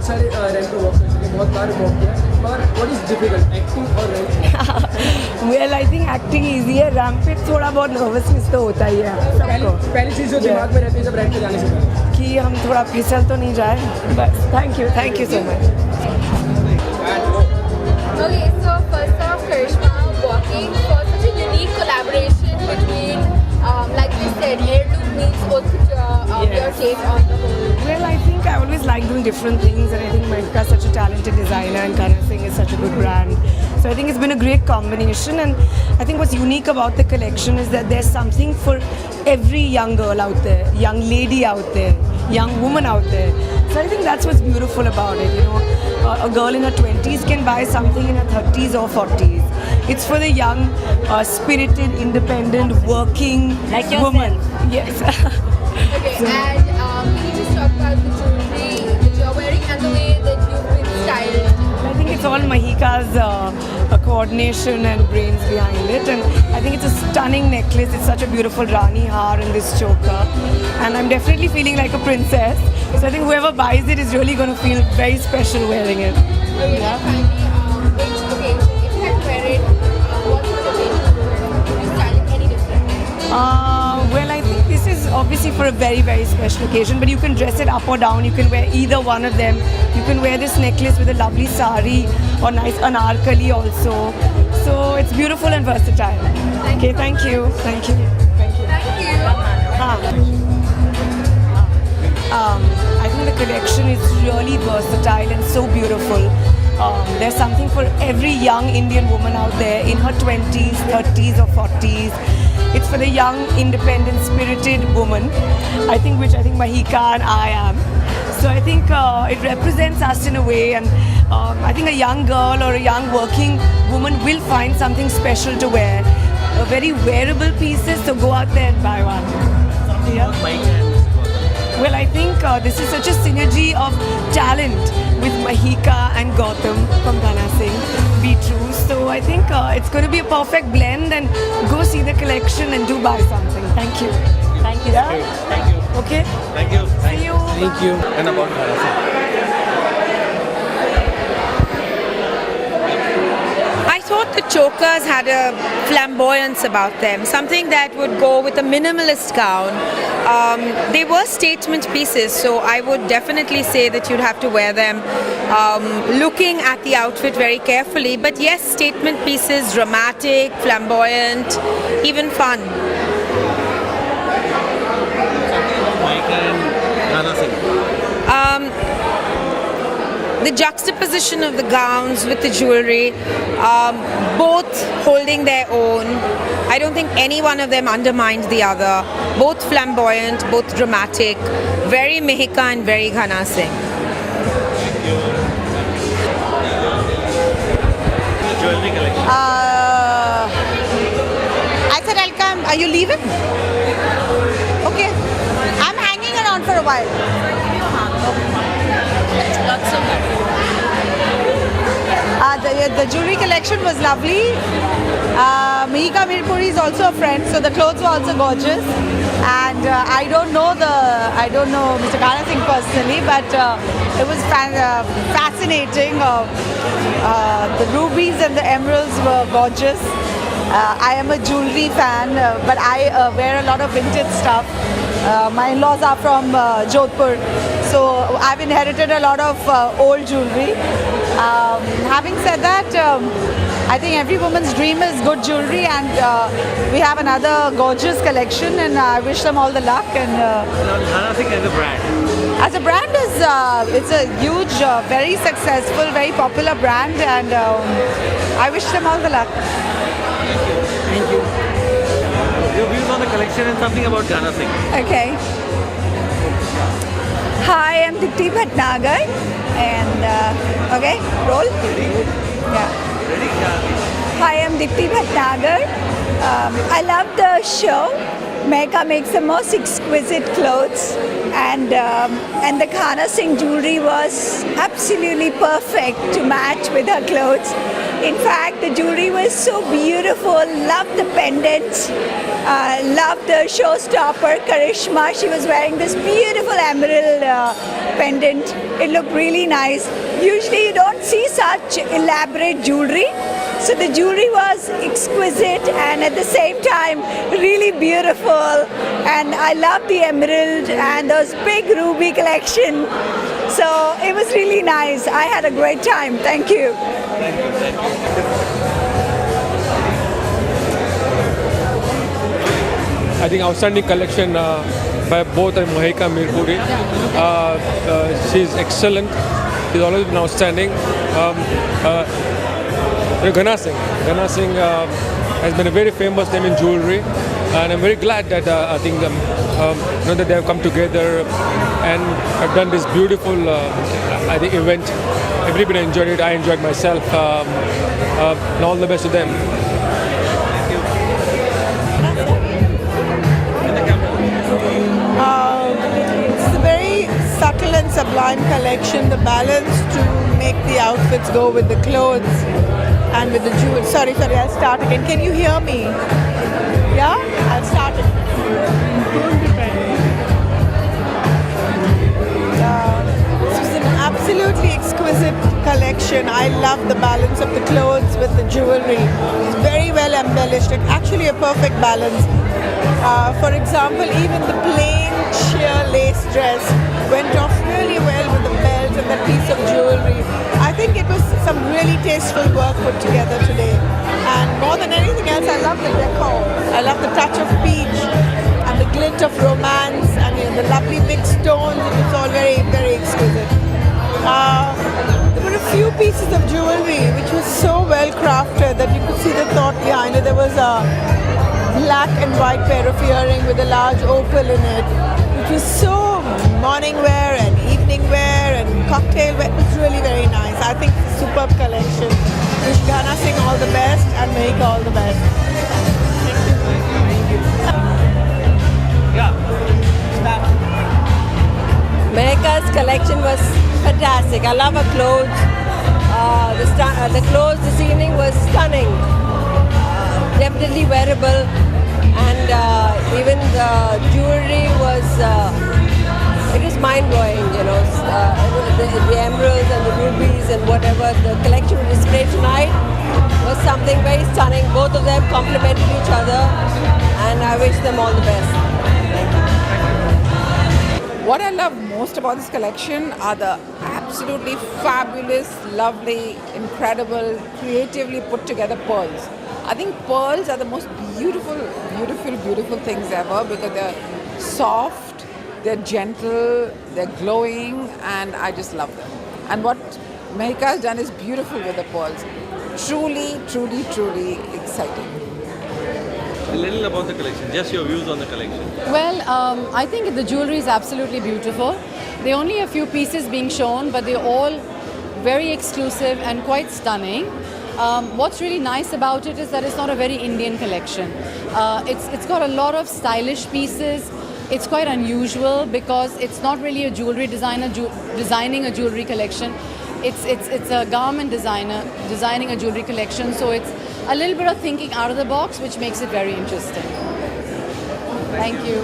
सारे रैंप पे वॉक कर चुके हैं, बहुत बार वॉक किया है, पर व्हाट इज डिफिकल्ट, एक्टिंग और ramp? Well, I think acting easy है, रैंप पे थोड़ा बहुत नर्वसनेस तो होता ही है सबको, पहली चीज़ जो दिमाग में रहती है जब रैंप पे जाने से पहले कि हम थोड़ा फिसल तो नहीं जाए, बस thank you so much. Okay, so first off, Karishma, walking for such a unique collaboration between, like you said, Heirloom meets Utkarcha, your take on the whole. Well, I think I always like doing different things, and I think Mahika is such a talented designer and Kana Singh is such a good brand. So I think it's been a great combination, and I think what's unique about the collection is that there's something for every young girl out there, young lady out there, young woman out there. So I think that's what's beautiful about it, you know. A girl in her 20s can buy something in her 30s or 40s. It's for the young, spirited, independent, working Like woman. Yes. Okay, and can you just talk about the jewelry that you're wearing and the way that you've been styled? I think it's all Mahika's coordination and brains behind it, and I think it's a stunning necklace. It's such a beautiful Rani har in this choker, and I'm definitely feeling like a princess. So I think whoever buys it is really going to feel very special wearing it. Okay, and finally, which occasion, if you had to wear it, what sort of occasion would you style it any differently? Well, I think this is obviously for a very, very special occasion, but you can dress it up or down. You can wear either one of them. You can wear this necklace with a lovely sari or nice anarkali also. So it's beautiful and versatile. Okay, thank you. Thank you. Thank you. Thank you. I think the collection is really versatile and so beautiful. There's something for every young Indian woman out there in her 20s, 30s or 40s. It's for the young, independent, spirited woman, I think, which I think Mahika and I am. So I think it represents us in a way, and I think a young girl or a young working woman will find something special to wear. Very wearable pieces, so go out there and buy one. Yeah. Well, I think this is such a synergy of talent with Mahika and Gautam from Kana Singh, Be True. So I think it's going to be a perfect blend, and go see the collection and do buy something. Thank you. Thank you. Yeah? Thank you. Okay. Thank you. See you. Thank you. And about Bharat. I thought the chokers had a flamboyance about them, something that would go with a minimalist gown. They were statement pieces, so I would definitely say that you'd have to wear them looking at the outfit very carefully. But yes, statement pieces, dramatic, flamboyant, even fun. Mike and Kana Singh. The juxtaposition of the gowns with the jewelry, both holding their own. I don't think any one of them undermined the other. Both flamboyant, both dramatic, very Mahika and very Kana Singh. Jewelry collection. I said I'll come. Are you leaving? Okay. I'm hanging around for a while. The jewelry collection was lovely. Mahika Mirpuri is also a friend, so the clothes were also gorgeous. And I don't know Mr. Kana Singh personally, but it was fascinating. The rubies and the emeralds were gorgeous. I am a jewelry fan, but I wear a lot of vintage stuff. My in-laws are from Jodhpur, so I've inherited a lot of old jewelry. Having said that, I think every woman's dream is good jewelry, and we have another gorgeous collection, and I wish them all the luck. And Kana Singh as a brand. as a brand, it's a huge, very successful, very popular brand, and I wish them all the luck. Thank you. Your views on the collection and something about Kana Singh. Okay. Hi, I'm Dipti Bhatnagar, and okay, roll. Yeah. Ready? Yeah. Hi, I'm Dipti Bhatnagar. I love the show. Mahika makes the most exquisite clothes, and the Kana Singh jewelry was absolutely perfect to match with her clothes. In fact, the jewelry was so beautiful. Loved the pendants. Loved the showstopper, Karishma. She was wearing this beautiful emerald pendant. It looked really nice. Usually you don't see such elaborate jewelry. So the jewelry was exquisite and at the same time really beautiful. And I love the emerald and those big ruby collection. So it was really nice. I had a great time. Thank you. I think outstanding collection by both Mahika Mirpuri. She's excellent. She's always been outstanding. Ghana Singh has been a very famous name in jewelry, and I'm very glad that I think that they have come together and have done this beautiful I think event. Everybody enjoyed it. I enjoyed myself. And all the best to them. It's a very subtle and sublime collection. The balance to make the outfits go with the clothes and with the jewels. Sorry, I'll start again. Can you hear me? Yeah? I'll start again. This is an absolutely exquisite collection. I love the balance of the clothes with the jewelry. It's very well embellished. It's actually a perfect balance. For example, even the plain sheer lace dress went off really well with the belt and that piece of jewelry. I think it was some really tasteful work put together today. And more than anything else, I love the decor. I love the touch of peach and the glint of romance and the lovely mixed tones. It was all very, very exquisite. There were a few pieces of jewelry which was so well crafted that you could see the thought behind it. There was a black and white pair of earring with a large opal in it. It was so morning wear and evening wear and cocktail wear. It was really very nice. I think it's a superb collection. Wish Ghana Singh all the best and Mahika all the best. Mahika's collection was fantastic. I love her clothes. The clothes this evening was stunning. Definitely wearable, and even the jewelry was it was mind-blowing. The emeralds and the rubies and whatever the collection displayed tonight was something very stunning. Both of them complemented each other, and I wish them all the best. Thank you. What I love most about this collection are the absolutely fabulous, lovely, incredible, creatively put together pearls. I think pearls are the most beautiful, beautiful, beautiful things ever because they're soft, they're gentle, they're glowing, and I just love them. And what Mahika has done is beautiful with the pearls. Truly, truly, truly exciting. A little about the collection, just your views on the collection. Well, I think the jewelry is absolutely beautiful. There are only a few pieces being shown, but they're all very exclusive and quite stunning. What's really nice about it is that it's not a very Indian collection. It's got a lot of stylish pieces. It's quite unusual because it's not really a jewelry designer designing a jewelry collection. It's a garment designer designing a jewelry collection. So it's a little bit of thinking out of the box, which makes it very interesting. Thank you.